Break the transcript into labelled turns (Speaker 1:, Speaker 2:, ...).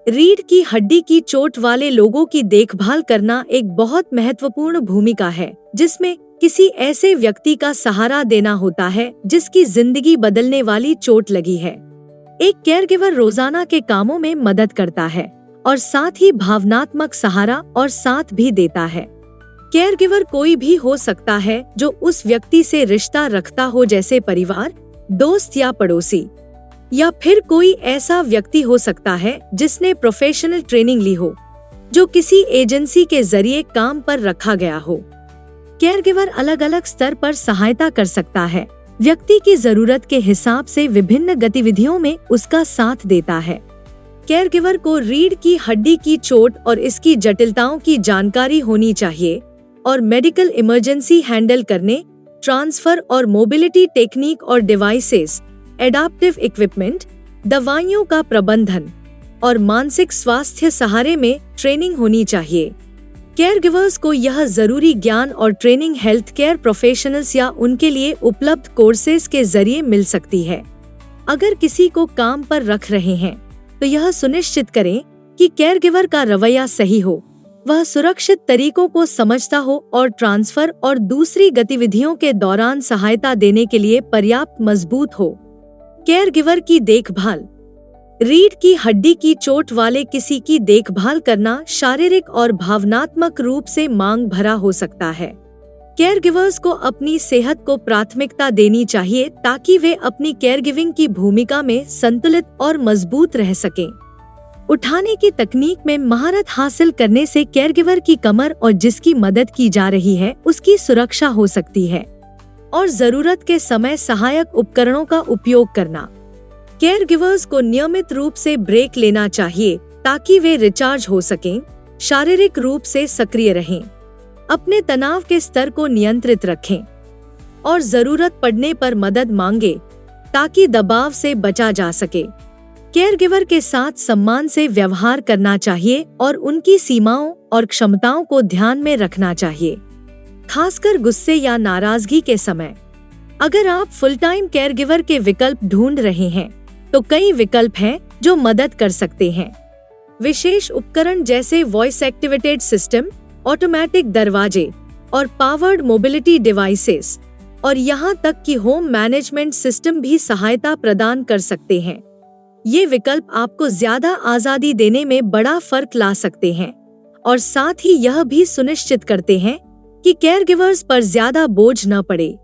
Speaker 1: रीढ़ की हड्डी की चोट वाले लोगों की देखभाल करना एक बहुत महत्वपूर्ण भूमिका है, जिसमें किसी ऐसे व्यक्ति का सहारा देना होता है जिसकी जिंदगी बदलने वाली चोट लगी है। एक केयरगिवर रोजाना के कामों में मदद करता है और साथ ही भावनात्मक सहारा और साथ भी देता है। केयरगिवर कोई भी हो सकता है जो उस व्यक्ति से रिश्ता रखता हो, जैसे परिवार, दोस्त या पड़ोसी, या फिर कोई ऐसा व्यक्ति हो सकता है जिसने प्रोफेशनल ट्रेनिंग ली हो, जो किसी एजेंसी के जरिए काम पर रखा गया हो। केयरगिवर अलग अलग स्तर पर सहायता कर सकता है, व्यक्ति की जरूरत के हिसाब से विभिन्न गतिविधियों में उसका साथ देता है। केयरगिवर को रीढ़ की हड्डी की चोट और इसकी जटिलताओं की जानकारी होनी चाहिए और मेडिकल इमरजेंसी हैंडल करने, ट्रांसफर और मोबिलिटी टेक्निक और डिवाइसेस, एडाप्टिव इक्विपमेंट, दवाइयों का प्रबंधन और मानसिक स्वास्थ्य सहारे में ट्रेनिंग होनी चाहिए। केयरगिवर्स को यह जरूरी ज्ञान और ट्रेनिंग हेल्थ केयर प्रोफेशनल्स या उनके लिए उपलब्ध कोर्सेज के जरिए मिल सकती है। अगर किसी को काम पर रख रहे हैं तो यह सुनिश्चित करें कि केयरगिवर का रवैया सही हो, वह सुरक्षित तरीकों को समझता हो और ट्रांसफर और दूसरी गतिविधियों के दौरान सहायता देने के लिए पर्याप्त मजबूत हो। केयरगिवर की देखभाल। रीढ़ की हड्डी की चोट वाले किसी की देखभाल करना शारीरिक और भावनात्मक रूप से मांग भरा हो सकता है। केयरगिवर्स को अपनी सेहत को प्राथमिकता देनी चाहिए ताकि वे अपनी केयरगिविंग की भूमिका में संतुलित और मजबूत रह सकें। उठाने की तकनीक में महारत हासिल करने से केयरगिवर की कमर और जिसकी मदद की जा रही है उसकी सुरक्षा हो सकती है, और जरूरत के समय सहायक उपकरणों का उपयोग करना। केयरगिवर्स को नियमित रूप से ब्रेक लेना चाहिए ताकि वे रिचार्ज हो सकें, शारीरिक रूप से सक्रिय रहें, अपने तनाव के स्तर को नियंत्रित रखें और जरूरत पड़ने पर मदद मांगे ताकि दबाव से बचा जा सके। केयरगिवर के साथ सम्मान से व्यवहार करना चाहिए और उनकी सीमाओं और क्षमताओं को ध्यान में रखना चाहिए, खासकर गुस्से या नाराजगी के समय। अगर आप फुल टाइम केयरगिवर के विकल्प ढूंढ रहे हैं तो कई विकल्प हैं जो मदद कर सकते हैं। विशेष उपकरण जैसे वॉइस एक्टिवेटेड सिस्टम, ऑटोमेटिक दरवाजे और पावर्ड मोबिलिटी डिवाइसेस, और यहाँ तक कि होम मैनेजमेंट सिस्टम भी सहायता प्रदान कर सकते हैं। ये विकल्प आपको ज्यादा आजादी देने में बड़ा फर्क ला सकते हैं और साथ ही यह भी सुनिश्चित करते हैं कि केयरगिवर्स पर ज्यादा बोझ न पड़े।